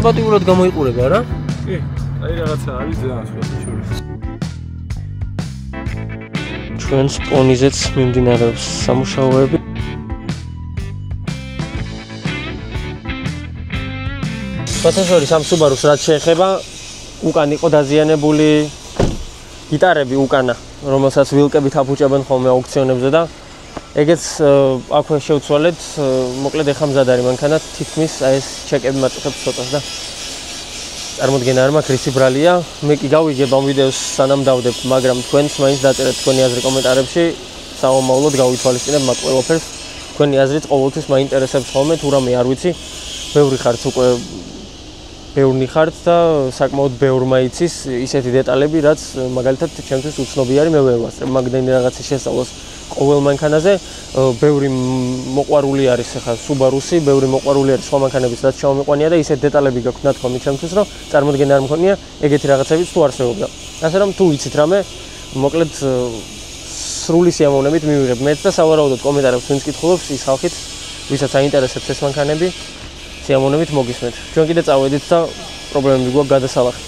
სიმპათიურად გამოიყურება რა? კი, აი რაღაცა არის ძალიან შორის. ჩვენს პონიზეც მიმდინარეობს სამუშაოები. ფოთაშორის ამ Subaru-ს რაც შეეხება, უკან იყო დაზიანებული გიტარები უკანა, რომელსაც ვილკებით აფუჭებენ ხოლმე აუქციონებზე და ეგეც აქვე შევცვალეთ, მოკლედ ეხა მზად არის მანქანა, თითქმის აი ეს ჩეკები მაწუხებს ცოტას და წარმოდგენა არ მაქვს რისი ბრალია. მე კი გავიგებ ამ ვიდეოს სანამ დავდებ, მაგრამ თქვენც მაინც დაწერეთ თქვენი აზრი კომენტარებში, საომავლოდ გავითვალისწინებ მათ ყველაფერს. თქვენი აზრიც ყოველთვის მაინტერესებს ხოლმე, თუ რამე არ ვიცი, ბევრი ხართ უკვე ბევრი ხართ და საკმაოდ ბევრმა იცის ისეთი დეტალები, რაც მაგალითად ჩემთვის უცნობი არის, მე ვერ ვასწრებ მაგდენი რაღაცის შესწავლას ყოველ მანქანაზე. ბევრი მოყვარული არის ახლა Subaru-ი, ბევრი მოყვარული არის სხვა მანქანების, რაც ჩამომიყვანია და ისეთ დეტალები გაქვთ ნათქვამი ჩემთვის, რომ წარმოდგენა არ მქონია ეგეთი რაღაცებიც თუ არსებობდა. ასე რომ თუ იცით რამე, მოკლედ სრული სიამოვნებით მივიღებ მეც და სავარაუდოდ კომენტარებს ვინც კითხულობს, ის ხალხით, ვისაც აინტერესებს ეს მანქანები, სიამოვნებით მოგისმენთ. ჩვენ კიდე წავედით და პრობლემები გვაქვს გადასალახი.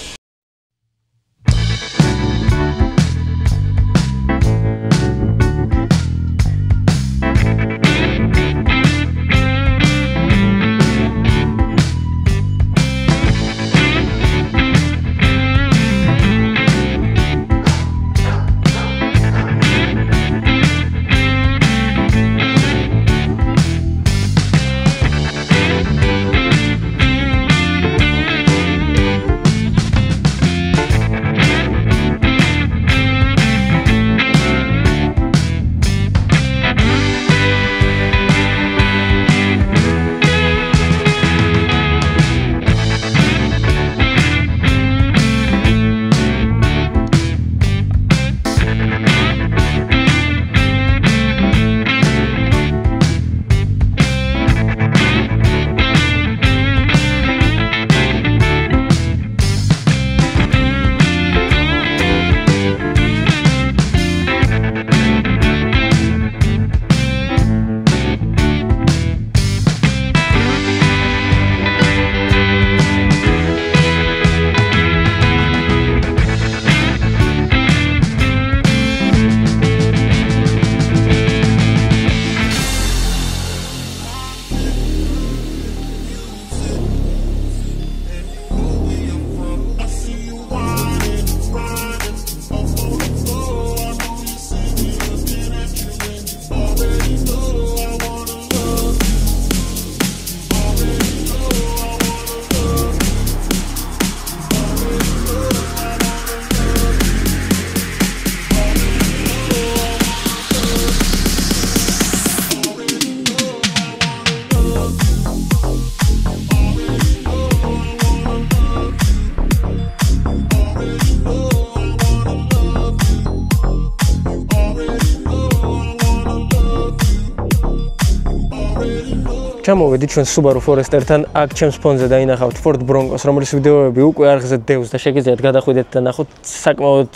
ჩამოვედი ჩვენ Subaru Forester-თან, აქ ჩემს ფონზე დაინახავთ Ford Bronco-ს, რომლის ვიდეოები უკვე არხზე დევს და შეგიძლიათ გადახვიდეთ და ნახოთ, საკმაოდ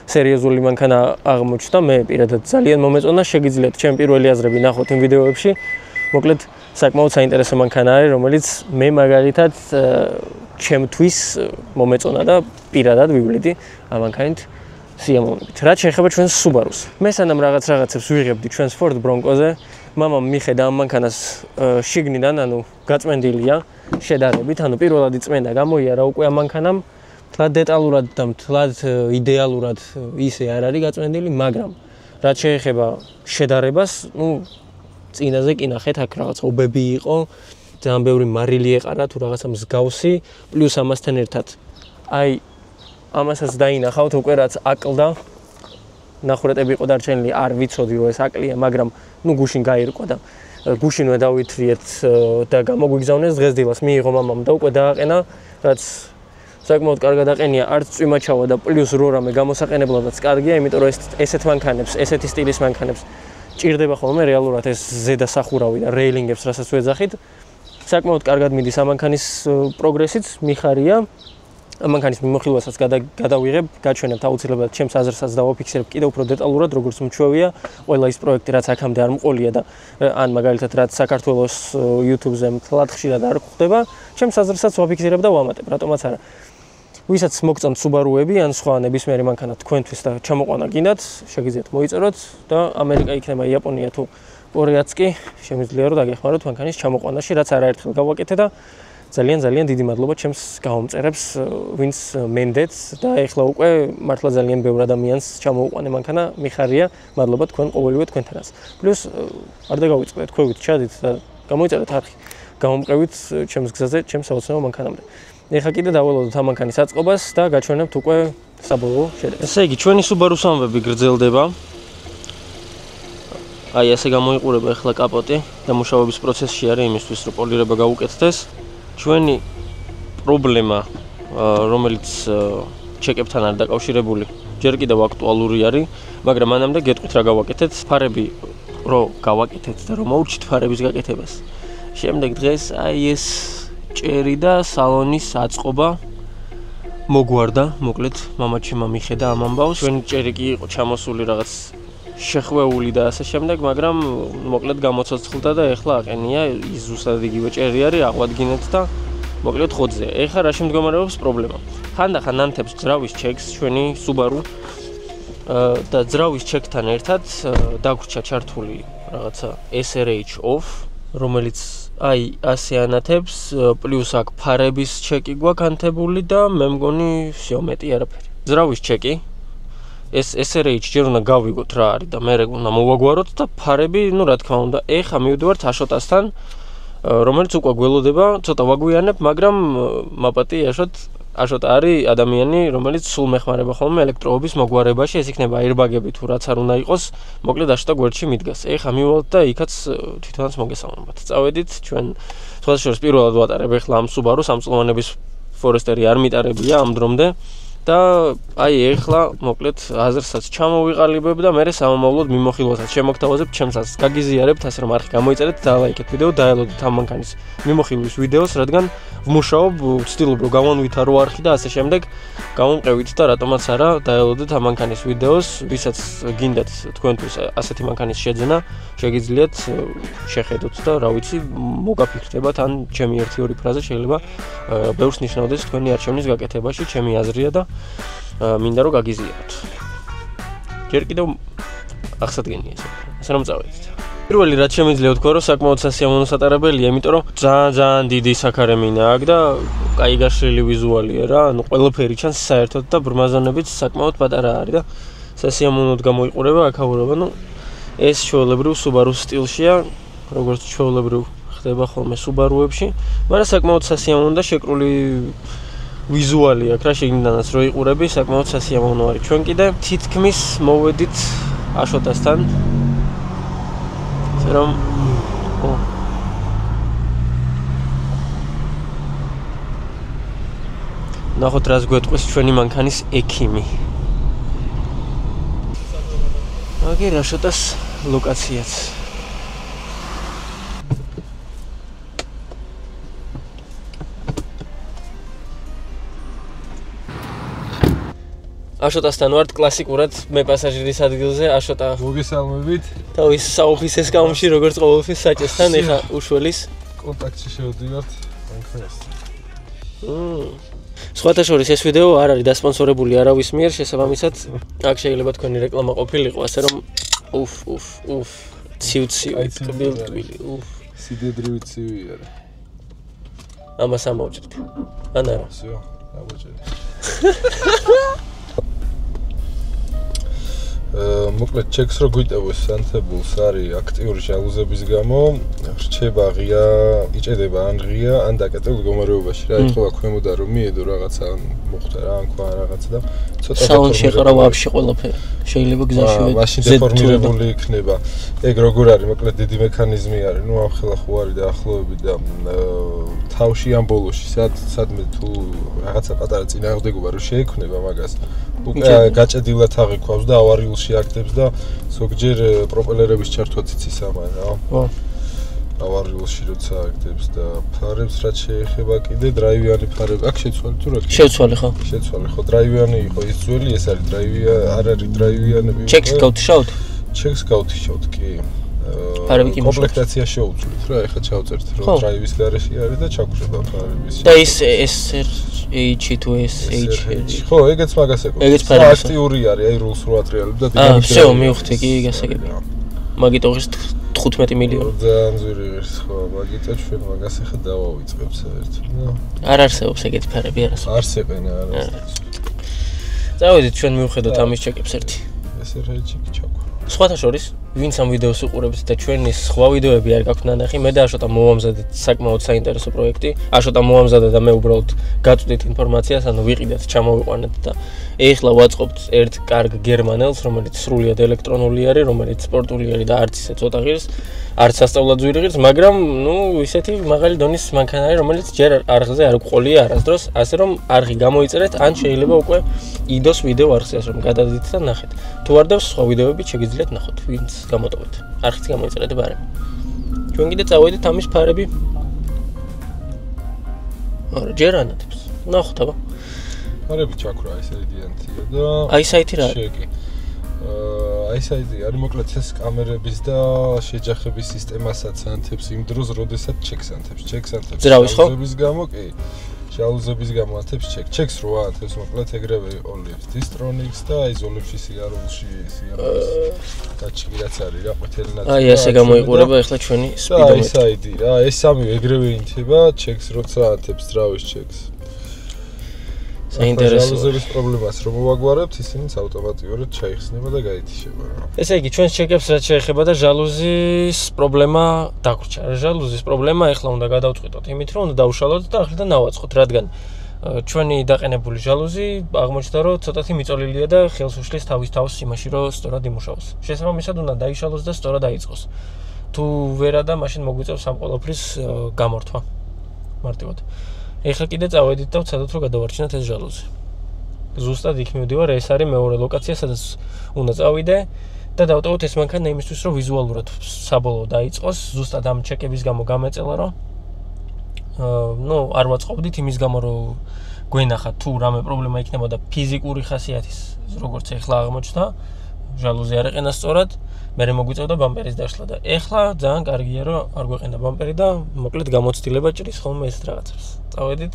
სერიოზული მანქანა აღმოჩნდა, მე პირადად ძალიან მომეწონა, შეგიძლიათ ჩემი პირველი აზრები ნახოთ იმ ვიდეოებში. მოკლედ, საკმაოდ საინტერესო მანქანა არის, რომელიც მე მაგალითად ჩემთვის მომეწონა და პირადად ვივლიდი ამ მანქანით სიამოვნებით. რაც შეეხება ჩვენს Subaru-ს. მე სანამ რაღაცებს ვიღებდი ჩვენს Ford Bronco-ზე, მამამ მიხედა ამ მანქანას შიგნიდან, ანუ გაწმენდილია შედარებით, ანუ პირველად იწმენდა, გამოიარა უკვე ამ მანქანამ, თლად დეტალურად და თლად იდეალურად ისე არ არის გაწმენდილი, მაგრამ რაც შეეხება შედარებას, წინაზე კი ნახეთ, აქ რაღაც ობები იყო, ძალიან ბევრი მარილი ეყარა თუ რაღაცა მსგავსი, პლუს ამასთან ერთად აი ამასაც დაინახავთ უკვე რაც აკლდა, ნახურეტები იყო დარჩენილი, არ ვიცოდი რომ ეს აკლია, მაგრამ გუშინ გაირკვა და გუშინვე დავითრიეთ და გამოგვიგზავნეს დღესდილას, მიიღო მამამ და უკვე დააყენა, რაც საკმაოდ კარგად აყენია, არც წვიმაჩავა და პლუს რო რამე გამოსაყენებლადაც კარგია, იმიტომ რომ ესეთ მანქანებს, ესეთი სტილის მანქანებს ჭირდება ხოლმე რეალურად ეს ზედა სახურავი და რეილინგებს, რასაც ვეძახით. საკმაოდ კარგად მიდის ამ მანქანის პროგრესიც, მიხარია. მანქანის მიმოხილვასაც გადავიღებ, გაჩვენებთ აუცილებლად ჩემს აზრსაც და ვაფიქსირებ კიდევ უფრო დეტალურად, როგორც მჩვევია ყველა ის პროექტი, რაც აქამდე არ მყოლია და ან მაგალითად რაც საქართველოს YouTube-ზე მთლად ხშირად არ გვხდება, ჩემს აზრსაც ვაფიქსირებ და ვამატებ, რატომაც არა. ვისაც მოგწონთ Subaru-ები ან სხვა ნებისმიერი მანქანა თქვენთვის და ჩამოყვანა გინდათ, შეგიძლიათ მოიწეროთ და ამერიკა იქნება, იაპონია თუ კორეაც კი, შემიძლია რომ დაგეხმაროთ მანქანის ჩამოყვანაში, რაც არაერთხელ გავაკეთე და ძალიან დიდი მადლობა ჩემს გამომწერებს, ვინც მენდეთ და ეხლა უკვე მართლა ძალიან ბევრ ადამიანს ჩამოუყვანე მანქანა, მიხარია, მადლობა თქვენ ყოველივე თქვენთანაც. პლუს არ დაგავიწყდეთ, ხვევით ჩადით და გამოიწერეთ არხი. გამომყევით ჩემს გზაზე, ჩემს საოცნებო მანქანამდე. ეხლა კიდე დაველოდოთ ამ მანქანის აწყობას და გაჩვენებთ უკვე საბოლოო შედეგს. ესე იგი, ჩვენი Subaru სამვები გრძელდება. აი ასე გამოიყურება ეხლა კაპოტი და მუშაობის პროცესში არის იმისთვის, რომ პოლირება გაუკეთდეს. ჩვენი პრობლემა, რომელიც ჩეკებთან არის დაკავშირებული, ჯერ კიდევ აქტუალური არის, მაგრამ მანამდე გეტყვით რა გავაკეთეთ, ფარები რო გავაკეთეთ და რომ მოურჩით ფარების გაკეთებას. შემდეგ დღეს აი ეს ჭერი და სალონის აწყობა მოგვარდა, მოკლედ მამაჩემმა მიხედა ამ ამბავს. ჩვენი ჭერი კი იყო ჩამოსული რაღაც შეხვეული და ასე შემდეგ, მაგრამ მოკლედ გამოცოცხლდა და ეხლა აყენია, ის ზუსტად იგივე ჭერი არის, აღვადგინეთ და მოკლედ ხოძზე. ეხლა რა შემდგომარეობს პრობლემა? ხანდახან ანთებს ძრავის ჩეკს ჩვენი Subaru და ძრავის ჩეკთან ერთად დაგვრჩა ჩართული რაღაცა SRH off, რომელიც აი ასე ანათებს, პლუს აქ ფარების ჩეკი გვაქვს ანთებული და მე მგონი всё მეტი არაფერი. ძრავის ჩეკი ეს SRH ჯერ უნდა გავიგოთ რა არის და მე უნდა მოვაგვაროთ და ფარები, ну რა თქმა უნდა, ეხა მივდივართ აშოტასთან, რომელიც უკვე გველოდება, ცოტა ვაგვიანებ, მაგრამ მაპატი აშოტა არის ადამიანი, რომელიც სულ მეხმარება ხოლმე ელექტროობის მოგვარებაში, ეს იქნება airbag-ები თუ რაც არ უნდა იყოს, მოკლედ აშოტა გვერდში მიდგას. ეხა მივალთ და იქაც თვითონაც მოგესალმებათ. წავედით, ჩვენ სხვათა შორის პირველად ვატარებ ეხლა ამ Subaru სამწლოვანების Forester-ი არ მიტარებია ამ დრომდე. და აი ეხლა მოკლედ აზრსაც ჩამოვიყალიბებ და მე სამომავლოდ მიმოხილვასაც შემოგთავაზებ, ჩემსაც გაგიზიარებთ, ასე რომ არხი გამოიწერეთ და ლაიქეთ ვიდეო, დაელოდეთ ამ მანქანის მიმოხილვის ვიდეოს, რადგან ვმუშაობ, ვცდილობ რომ გავანვითარო არხი და ასე შემდეგ, გამომყევით და რატომაც არა, დაელოდეთ ამ მანქანის ვიდეოს, ვისაც გინდათ თქვენთვის ასეთი მანქანის შეძენა, შეგიძლიათ შეხედოთ და რა ვიცი, მოგაფიქრდებათ ან ჩემი 1-2 ფრაზა შეიძლება ბევრს ნიშნავდეს თქვენი არჩევნის გაკეთებაში, ჩემი აზრია და მინდა რომ გაგიზიაროთ. ჯერ კიდევ აღსადგენია ეს. ასე რომ წავედით. პირველი რაც შემიძლია ვთქვა, რომ საკმაოდ სასიამოვნო სატარებელია, იმიტომ რომ ძალიან დიდი საქარე მინა აქვს და კაი გაშლილი ვიზუალია რა. ანუ ყველაფერი ჩანს საერთოდ და ბრმაზონებიც საკმაოდ პატარა არის და სასიამოვნოდ გამოიყურება აქაურობა. ნუ ეს ჩვეულებრივ Subaru სტილშია, როგორც ჩვეულებრივ ხდება ხოლმე Subaru-ებში, მაგრამ საკმაოდ სასიამოვნო და შეკრული ვიზუალი აქვს რა, შეგინდანაც რო იყურები, საკმაოდ სასიამოვნო არის. ჩვენ კიდე თითქმის მოვედით აშოტასთან. ასე რომ ნახოთ რას გვეტყვის ჩვენი მანქანის ექიმი. აგერ აშოტას ლოკაციაც. აშოტასთან ვართ კლასიკურად მე პასაჟირის ადგილზე აშოტა მოგესალმებით თავის საოფისეს გამში როგორც ყოველთვის საჭესთან ეხა უშველის კონტაქტში შევდივართ მანქანასთან. სხვათა შორის ეს ვიდეო არ არის დასპონსორებული არავის მიერ, შესაბამისად აქ შეიძლება თქვენი რეკლამა ყოფილიყო, ასე რომ ცივ ტბილი სიდედრივი ცივი არის. ამას ამოვჭრით. ან არა? всё, ამოვჭრით. მოკლედ ჩეკს რო გვიტევოს ანთებულს არის აქტიური ჟალუზების გამო, რჩება ღია, იჭედება ან ღია, ან დაკეტილ მდგომარეობაში რა, ეხლა ქვემოდან რომ მიედო რაღაცა მოხდა რა, ან ქვა რაღაცა და ცოტა სალონში ყარა ვაფშე ყველაფერი. შეიძლება გზაში მაშინ დეფორმირებული იქნება. ეგ როგორ არის, მოკლედ დიდი მექანიზმი არის, ნუ ამ ხელა ხო არის დაახლოებით და თავში ამ ბოლოში სადმე თუ რაღაცა პატარა წინააღმდეგობა რო შეექმნება მაგას უკვე გაჭედილად აღიქვავს და ავარიულში აქტებს და ზოგჯერ პროპელერების ჩართვაც იცის ამან რა. ავარიულში როცა აგდებს და ფარებს რაც შეეხება კიდე დრაივიანი ფარები აქ შეცვალე თუ რა შევცვალე ხო დრაივიანი იყო ის ძველი ეს არის არ არის დრაივიანები ჩეკს გავთიშავთ ჩეკს გავთიშავთ კი ფარები კი კომპლექტაცია შეუძვლით რა ეხლა ჩავწერთ რომ დრაივის გარეშე არის და ჩაგვრება ფარების და ის H თუ SH ხო ეგეც მაგას ეკუთვნის ეგეც ფარები აქტიური არის აი რულს რო ატრიალებ და всё მივხვდი კი გასაგებია მაგიტო ღირს 15 მილიონი ძალიან ძვირი ღირს ხო მაგიტო ჩვენ მაგას ახლა დავავიწყებ საერთოდ არ არსებობს ეგეთი ფარები არსებენ არა წავედით ჩვენ მივხედოთ ამის ჩეკებს ერთი ეს ერთი ჩეკი ჩაგვ სხვათა შორის ვინც ამ ვიდეოს უყურებთ და ჩვენი სხვა ვიდეოები არ გაქვთ ნანახი მე და აშოტა მოვამზადეთ საკმაოდ საინტერესო პროექტი აშოტა მოვამზადეთ და მე უბრალოდ გაწვდით ინფორმაციას ანუ ვიყიდეთ ჩამოვიყვანეთ და ეხლა ვაწყობთ ერთ კარგ გერმანელს რომელიც სრულიად ელექტრონული არის რომელიც სპორტული არის და არც ისე ცოტა ღირს არც სასწავლად ძვირი ღირს მაგრამ ნუ ისეთი მაღალი დონის მანქანა არის რომელიც ჯერ არხზე არ გყოლია არასდროს ასე რომ არხი გამოიწერეთ ან შეიძლება უკვე იდოს ვიდეო არხზე რომ გადადით და ნახეთ თუ არ დავს სხვა ვიდეოები შეგიძლიათ ნახოთ ვინც გამოტოვეთ არხიც გამოიწერეთ ბარემ ჩვენ კიდე წავედით ამის ფარები არა ჯერ ანათებს ნახოთ აბა ფარები ჩაქრა ეს რადიანტია და აი საიტი რა აი საიტი არის მოკლედ ეს კამერების და შეჯახების სისტემასაც ანთებს იმ დროს როდესაც ჩეკს ანთებს ძრავის ხო გამო კი ჟალუზების გამო ანთებს ჩეკს რო ანთებს მოკლედ ეგრევე იყოლებს დისტრონიქს და იზოლებში სიარულში დაჩი რაც არის რა ყვითელი ნაწილი აი ესე გამოიყურება ახლა ჩვენი სპიდომეტრი აი საიტი რა ეს სამი ეგრევე ინთება ჩეკს როცა ანთებს ძრავის ჩეკს საინტერესო ჟალუზების პრობლემას რომ მოვაგვარებთ ისინიც ავტომატურად ჩაიხსნება და გაითიშება რა ესე იგი ჩვენს ჩეკებს რაც შეეხება და ჟალუზის პრობლემა დაგვრჩა ჟალუზის პრობლემა ახლა უნდა გადავწყვიტოთ იმით რომ უნდა დავუშალოთ და ახლა დავაწყოთ რადგან ჩვენი დაყენებული ჟალუზი აღმოჩნდა რომ ცოტათი მიწოლილია და ხელს უშლის თავის თავს იმაში რომ სწორად იმუშაოს შესაბამისად უნდა დაიშალოს და სწორად დაიწყოს თუ ვერა და მაშინ მოგვიწევს ამ ყოველფრის გამორთვა მარტივად ეხლა კიდე წავედით და ვცადოთ რომ გადავარჩინოთ ეს ჟალუზი. ზუსტად იქ მივდივარ, ეს არის მეორე ლოკაცია, სადაც უნდა წავიდე და დავტოვოთ ეს მანქანა იმისთვის, რომ ვიზუალურად საბოლოო დაიწყოს. ზუსტად ამ ჩეკების გამო გამეწელა, რომ არ ვაწყობდით იმის გამო, რომ გვენახა თუ რამე პრობლემა იქნებოდა ფიზიკური ხასიათის, როგორც ეხლა აღმოჩნდა, ჟალუზი არ ეყენა სწორად, მერე მოგვიწევდა ბამპერის დაშლა და ეხლა ძალიან კარგია, რომ არ გვეყენა ბამპერი და მოკლედ გამოცდილება ჭრის ხოლმე ეს რაღაცებს. წავედით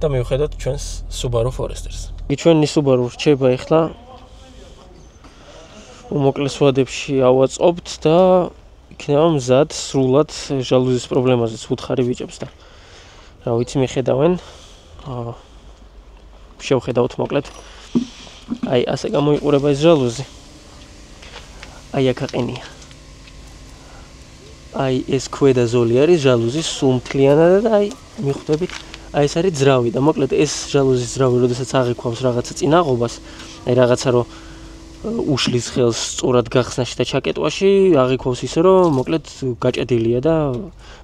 და მივხედოთ ჩვენს Subaru Foresters. ჩვენი Subaru რჩება ეხლა უმოკლეს ვადებში ავაწყობთ და იქნება მზად სრულად ჟალუზის პრობლემაზეც უთხარი ვიჭებს და რა ვიცი მიხედავენ შევხედავთ მოკლედ აი ასე გამოიყურება ეს ჟალუზი აი აქ აყენია აი ეს ქვედა ზოლი არის ჟალუზის სულ მთლიანად და აი მიხვდებით აი ეს არის ძრავი და მოკლედ ეს ჟალუზის ძრავი როდესაც აღიქვავს რაღაცა წინაღობას აი რაღაცა რომ უშლის ხელს სწორად გახსნაში და ჩაკეტვაში აღიქვავს ისე რომ მოკლედ გაჭედილია და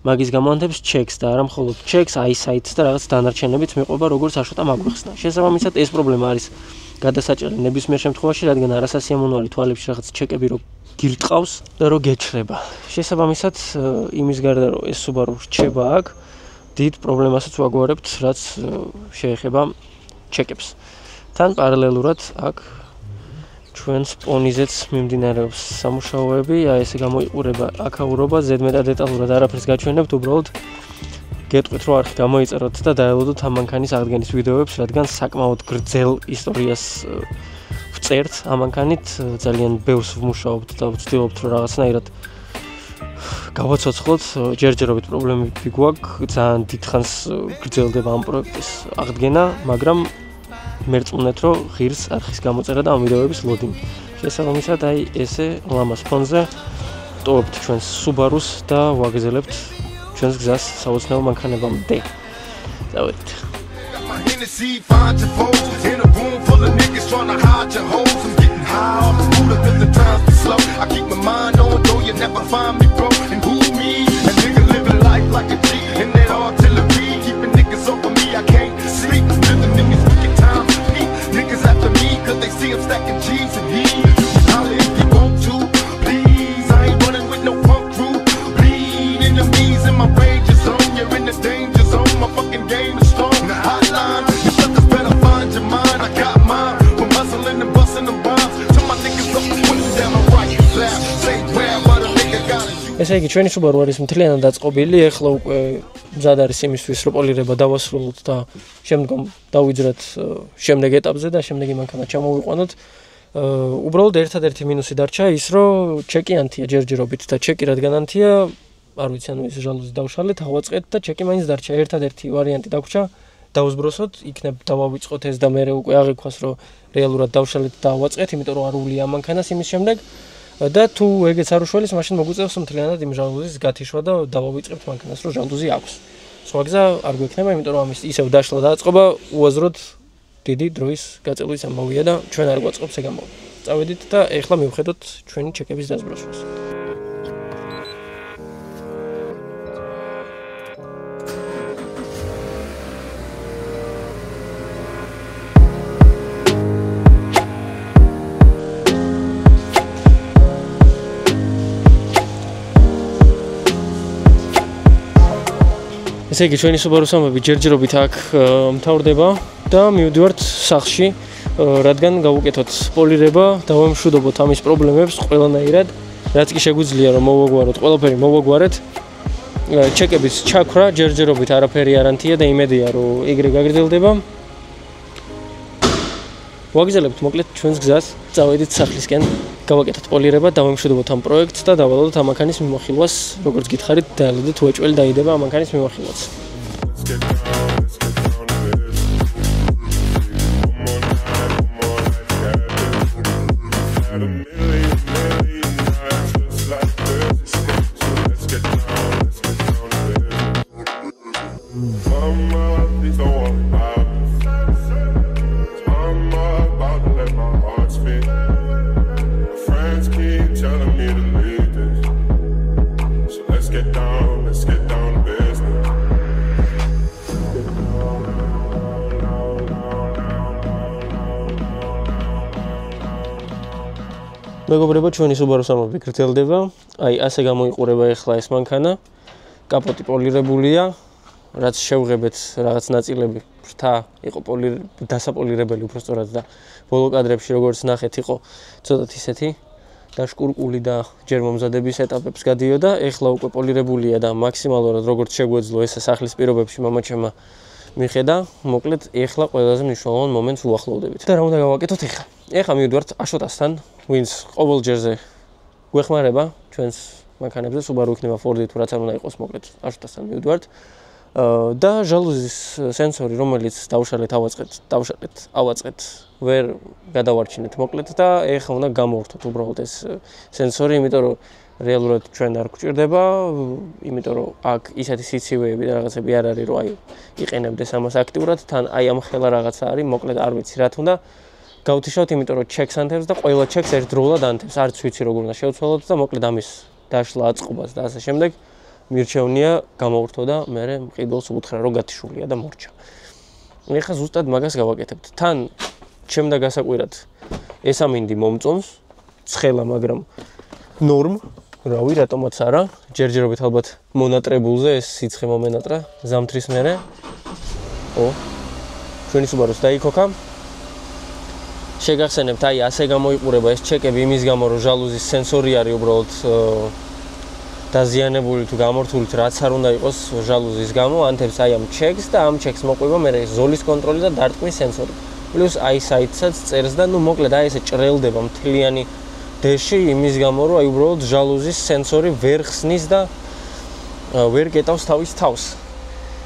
მაგის გამონთებს ჩეკს და არა მხოლოდ ჩეკს აი საიტს და რაღაც დანარჩენებიც მიყვება როგორც აშოტა მაგვიხსნა შესაბამისად ეს პრობლემა არის გადასაჭერი ნებისმიერ შემთხვევაში რადგან არასასიამოვნოა თვალებში რაღაც ჩეკები რო გირტყავს და რო გეჩრება შესაბამისად იმის გარდა რომ ეს Subaru რჩება აქ დიდ პრობლემასაც ვაგვარებთ რაც შეეხება ჩეკებს თან პარალელურად აქ ჩვენს პონიზეც მიმდინარეობს სამუშაოები, აი ესე გამოიყურება აქაურობა, ზედმეტად დეტალურად არაფერს გაჩვენებთ, უბრალოდ გეტყვით რომ არხი გამოიწეროთ და დაელოდოთ ამ მანქანის აღდგენის ვიდეოებს, რადგან საკმაოდ გრძელ ისტორიას ვწერთ ამ მანქანით, ძალიან ბევრს ვმუშაობთ და ვცდილობთ რომ რაღაცნაირად გავაცოცხლოთ, ჯერჯერობით პრობლემები გვაქვს, ძალიან დიდხანს გრძელდება ამ პროექტის აღდგენა, მაგრამ მერწმუნეთ რომ ღირს არხის გამოწერა და ამ ვიდეოების ლოდინგი. შესაბამისად აი ესე ლამას ფონზე ტოვებთ ჩვენს Subarus და ვაგზელებთ ჩვენს გზას საოცნებო მანქანებამდე. წავედით. They see I'm stacking G's and he's holla if you want to, please. I ain't running with no punk crew. Bleed in the ესე იგი ჩვენი Subaru არის მთლიანად დაწყობილი, ეხლა უკვე მზად არის იმისთვის, რომ პოლირება დავასრულოთ და შემდგომ დავიძრათ შემდეგ ეტაპზე და შემდეგი მანქანა ჩამოვიყვანოთ. უბრალოდ ერთადერთი მინუსი დარჩა ის, რომ ჩეკი ანთია ჯერჯერობით და ჩეკი რადგან ანთია, არ ვიცი, ანუ ეს ჟალუზი დავშალეთ, ავაწყეთ და ჩეკი მაინც დარჩა. ერთადერთი ვარიანტი დაგვრჩა, დავსბროსოთ, იქნებ დავავიწყოთ ეს და მე უკვე აღიქვას, რომ რეალურად დავშალეთ და ავაწყეთ, იმიტომ რომ არ ვლია მანქანას იმის შემდეგ. და თუ ეგეც არ უშველის, მაშინ მოგვიწევს მთლიანად იმ ჟალუზის გათიშვა და დავავიწყებთ მანქანას, რომ ჟალუზი აქვს. სხვა გზა არ გვექნება, იმიტომ რომ ამის ისევ დაშლა დააწყობა, უაზროდ დიდი დროის გაწელვის ამბავია და ჩვენ არ გვაწყობს ეგ ამბავი. წავედით და ეხლა მივხედოთ ჩვენი ჩეკების დაზბროსვას. ესე იგი ჩვენი Subaru სამები ჯერჯერობით აქ მთავრდება და მივდივართ სახლში, რადგან გავუკეთოთ პოლირება, დავამშვიდობოთ ამის პრობლემებს ყველანაირად, რაც კი შეგვიძლია რომ მოვაგვაროთ, ყველაფერი მოვაგვარეთ. ჩეკების ჩაქვრა ჯერჯერობით არაფერი არ ანთია და იმედია რომ ეგრე გაგრძელდება. ვაგრძელებთ მოკლედ ჩვენს გზას, წავედით სახლისკენ, გავაკეთოთ პოლირება, დავამშვიდობოთ ამ პროექტს და დავალოდოთ ამ მანქანის მიმოხილვას, როგორც გითხარით, დაელოდეთ უეჭველი დაიდება ამ მანქანის მიმოხილვაც. მეგობრებო, ჩვენი Subaru სამები გრძელდება. აი, ასე გამოიყურება ახლა ეს მანქანა. კაპოტი პოლირებულია, რაც შევღებეთ რაღაც ნაწილები, ფრთა იყო დასაპოლირებელი უბრალოდ და ბოლო კადრებში როგორც ნახეთ იყო ცოტათ ისეთი დაშკურკული და ჯერ მომზადების ეტაპებს გადიოდა. ახლა უკვე პოლირებულია და მაქსიმალურად როგორც შეგვეძლო ეს სახლის პირობებში მამაჩემმა მიხედა. მოკლედ, ახლა ყველაზე მნიშვნელოვან მომენტს უახლოვდებით. და რა უნდა გავაკეთოთ ახლა? ახლა მივდივართ აშოტასთან, ვინც ყოველ ჯერზე გვეხმარება ჩვენს მანქანებზე, Subaru იქნება Ford-ი თუ რაც არ უნდა იყოს, მოკლედ აშოტასთან მივდივართ. და ჟალუზის სენსორი, რომელიც დავშალეთ, ავაწყეთ, ვერ გადავარჩინეთ მოკლედ და ახლა უნდა გამოვართოთ უბრალოდ ეს სენსორი, იმიტომ რომ რეალურად ჩვენ არ გვჭირდება, იმიტომ რომ აქ ისეთი სიცივეები და რაღაცები არ არის, რომ აი იყენებდეს ამას აქტიურად, თან აი ამ ხელა რაღაცა არის, მოკლედ არ ვიცი რა თუნდა. გავთიშავთ, იმიტომ რომ ჩეკს ანთებს და ყველა ჩეკს ერთდროულად ანთებს, არც ვიცი როგორ უნდა შევცვალოთ და მოკლედ ამის დაშლა აწყობას და ასე შემდეგ მირჩევნია გამოვართო და მე მყიდველს უთხრა რომ გათიშულია და მორჩა. ეხლა ზუსტად მაგას გავაკეთებთ. თან ჩემდა გასაკვირად ეს ამინდი მომწონს, ცხელა, მაგრამ ნორმ, რავი, რატომაც არა, ჯერჯერობით ალბათ მონატრებულზე ეს სიცხე მომენატრა ზამთრის მერე. ჩვენი Subaru-ს დაიქოქა. შეგახსენებთ, აი ასე გამოიყურება ეს ჩეკები იმის გამო, რომ ჟალუზის სენსორი არის უბრალოდ დაზიანებული თუ გამორთული, რაც არ უნდა იყოს ჟალუზის გამო, ანთებს აი ამ ჩეკს და ამ ჩეკს მოყვება მე ზოლის კონტროლი და დარტყმის სენსორი. პლუს აი საიტსაც წერს და ნუ მოკლედ აი ესე ჭრელდება მთლიანი დეში იმის გამო, რომ აი უბრალოდ ჟალუზის სენსორი ვერ ხსნის და ვერ გეტავს თავის თავს.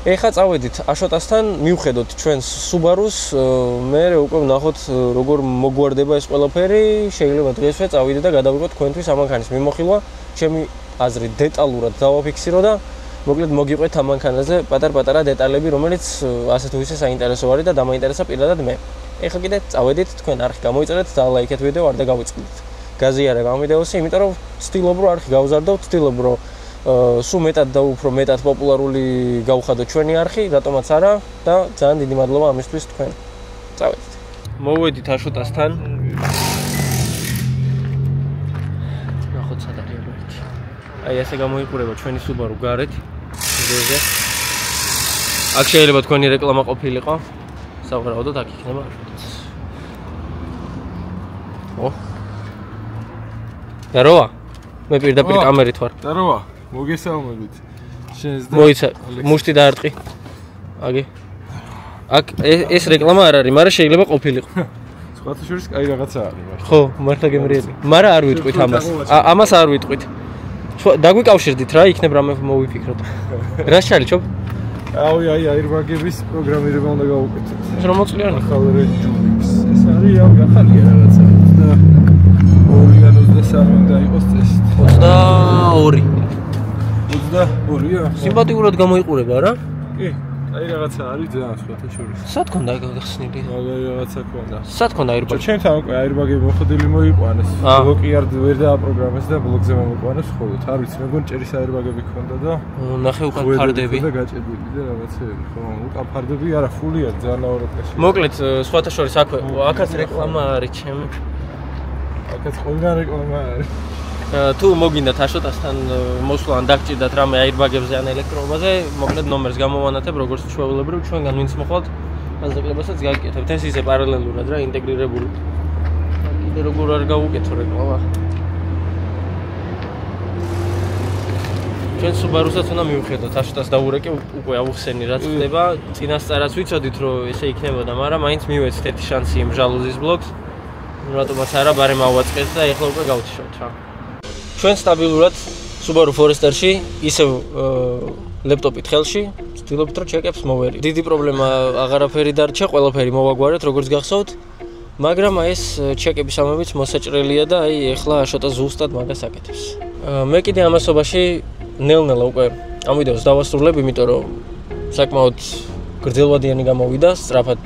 ეხლა წავედით აშოტასთან, მივხედოთ ჩვენს Subaru-ს, მე უკვე ვნახოთ როგორ მოგვარდება ეს ყველაფერი, შეიძლება დღესვე წავიდე და გადავიღოთ თქვენთვის ამ მანქანის მიმოხილვა, ჩემი აზრით დეტალურად დავაფიქსირო და მოკლედ მოგიყვეთ ამ მანქანაზე პატარ-პატარა დეტალები, რომელიც ასე თუ ისე საინტერესო არის და დამაინტერესა პირადად მე. ეხლა კიდე წავედით, თქვენ არხი გამოიწერეთ და ლაიქეთ ვიდეო, არ დაგავიწყდით. გაზიარა ამ ვიდეოსი, იმიტომ რომ ვცდილობ რომ არხი გავზარდო, ვცდილობ რომ სულ მეტად და უფრო მეტად პოპულარული გავხადოთ ჩვენი არხი, რატომაც არა და ძალიან დიდი მადლობა ამისთვის თქვენ. წავედით. მოვედით აშოტასთან. ნახოთ სად არის აბერტი. აი ასე გამოიყურება ჩვენი Subaru გარეთ. ძეზე. აქ შეიძლება თქვენი რეკლამა ყოფილიყო. სავარაუდოდ აქ იქნება აშოტას. და როა? მე პირდაპირ კამერით ვარ. და როა? მოგესალმებით. შენს და მოიცა, მუშტი დაარტყი. აგი. აქ ეს რეკლამა არ არის, მაგრამ შეიძლება ყოფილიყო. სხვათა შორის კაი რაღაცა არის, მართლა. ხო, მართლა გემრიელი. მაგრამ არ ვიტყვით ამას. ამას არ ვიტყვით. დაგვიკავშირდით რა, იქნებ რამე მოვიფიქროთ. რა შარიჩობ? აი, აირბაგების პროგრამირება უნდა გავუკეთოთ. ეს რომ მოწლიანი? ახალ Unix. ეს არის ახალია რაღაცა. და 2023 უნდა იყოს წესი. 22. 22-ია? სიმპათიურად გამოიყურება რა? კი. აი რაღაცა არის ძალიან სხვათა შორის. სად ქონდა გახსნილი? მაგარი რაღაცა ქონდა. სად ქონდა აირბაგი? ჩემთან უკვე აირბაგები მოხდილი მოიყვანეს. ბლოკი არ ვერ დააპროგრამეს და ბლოკზე მომიყვანეს ხოლმე. არ ვიცი, მეგონი ჭერის აირბაგები ქონდა და ნახე უკან ფარდები და გაჭედილი და რაღაცეები. ხო, უკან ფარდები არა, ფულია ძალიან აუროკეში. მოკლედ, სხვათა შორის აქაც რეკლამა არის ჩემი. აქაც ყველგან რეკლამა არის. თუ მოგინდათ აშოტასთან მოსვლა ან დაგჭირდათ რამე აირბაგებზე ან ელექტროობაზე, მოკლედ ნომერს გამოვანათებ, როგორც ჩვეულებრივ ჩვენგან ვინც მოხვალთ, გაზრდებასაც გაგიკეთებთ. ეს ისე პარალელურად რა, ინტეგრირებული. კიდე როგორ არ გავუკეთო რეკლამა. ჩვენ Subaru-საც უნდა მივხედოთ, აშოტას დაურეკე, უკვე ავხსენი რაც ხდება. წინასწარაც ვიცოდით, რომ ესე იქნებოდა, მაგრამ მაინც მივეცით ერთი შანსი იმ ჟალუზის ბლოკს. რატომაც არა, ბარემ ავაწყეთ და ეხლა უკვე გავთიშოთ რა. ჩვენ სტაბილურად Subaru Forester-ში ისევ ლეპტოპით ხელში ვცდილობთ რომ ჩეკებს მოვერი. დიდი პრობლემა აღარაფერი დარჩა, ყველაფერი მოვაგვარეთ როგორც გახსოვთ, მაგრამ აი ეს ჩეკების ამბიც მოსაჭრელია და აი ეხლა აშოტა ზუსტად მაგას აკეთებს. მე კიდე ამასობაში ნელ-ნელა უკვე ამ ვიდეოს დავასრულებ, იმიტომ რომ საკმაოდ გრძელვადიანი გამოვიდა, სწრაფად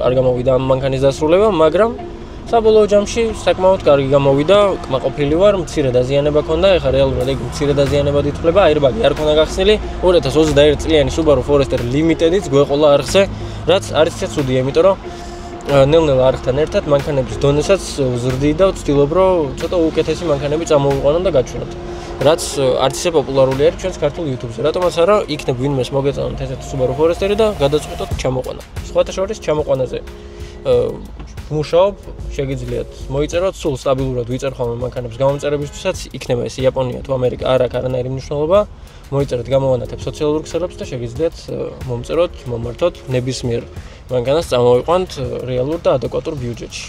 არ გამოვიდა ამ მანქანის დასრულება, მაგრამ საბოლოო ჯამში საკმაოდ კარგი გამოვიდა, კმაყოფილი ვარ, მცირე დაზიანება ქონდა, ეხლა რეალურად ეგ მცირე დაზიანებად ითვლება, აირბაგი არ ქონდა გახსნილი, 2021 წლიანი Subaru Forester Limited-იც გვეყოლა არხზე, რაც არის ცუდია, იმიტომ რომ ნელ-ნელა არხთან ერთად მანქანების დონესაც ვზრდი და ვცდილობ, რომ ცოტა უკეთესი მანქანები წამოვიყვანო და გაჩვენოთ. რაც არც ისე პოპულარული არის ჩვენს ქართულ YouTube-ზე. რატომაც არა, იქნებ ვინმეს მოგეწონოთ ესეთი Subaru Forester-ი და გადაწყვეტოთ ჩამოყვანა. სხვათა შორის ჩამოყვანაზე მუშაობ, შეგიძლიათ მოიწეროთ, სულ სტაბილურად ვიწერ ხოლმე მანქანებს გამომწერებისთვისაც, იქნება ეს იაპონია თუ ამერიკა, არ აქვს არანაირი მნიშვნელობა. მოიწეროთ, გამოვანათებ სოციალურ ქსელებს და შეგიძლიათ მომწეროთ, მომართოთ ნებისმიერ მანქანას წამოვიყვანთ რეალურ და ადეკვატურ ბიუჯეტში.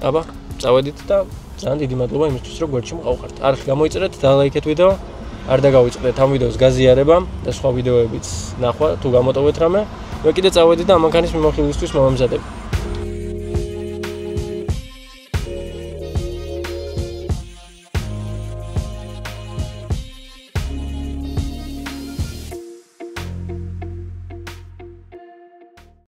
აბა, წავედით და ძალიან დიდი მადლობა იმისთვის, რომ გვერდში მყავხართ. არხი გამოიწერეთ, დალაიქეთ ვიდეო, არ დაგავიწყდეთ ამ ვიდეოს გაზიარება და სხვა ვიდეოებიც ნახვა თუ გამოტოვეთ რამე. მე კიდე წავედი და ამ მანქანის მიმოხილვისთვის მომამზადებ.